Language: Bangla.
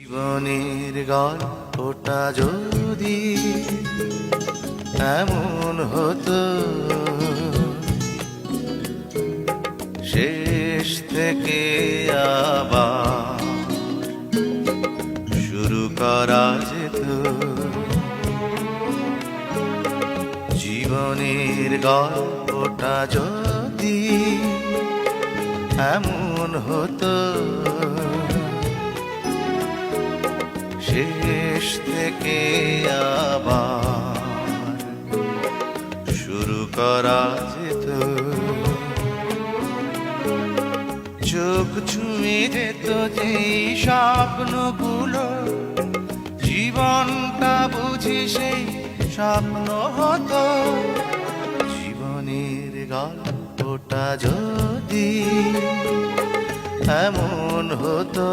জীবনের গল্পটা যদি এমন হতো, শেষ থেকে আবার শুরু করা যেত। জীবনের গল্পটা যদি এমন হতো, শেষ থেকে আবার শুরু করা যেত। চোখ ছুঁয়ে যেত যেই স্বপ্নগুলো, জীবনটা বুঝি সেই স্বপ্ন হতো। জীবনের গল্পটা যদি এমন হতো।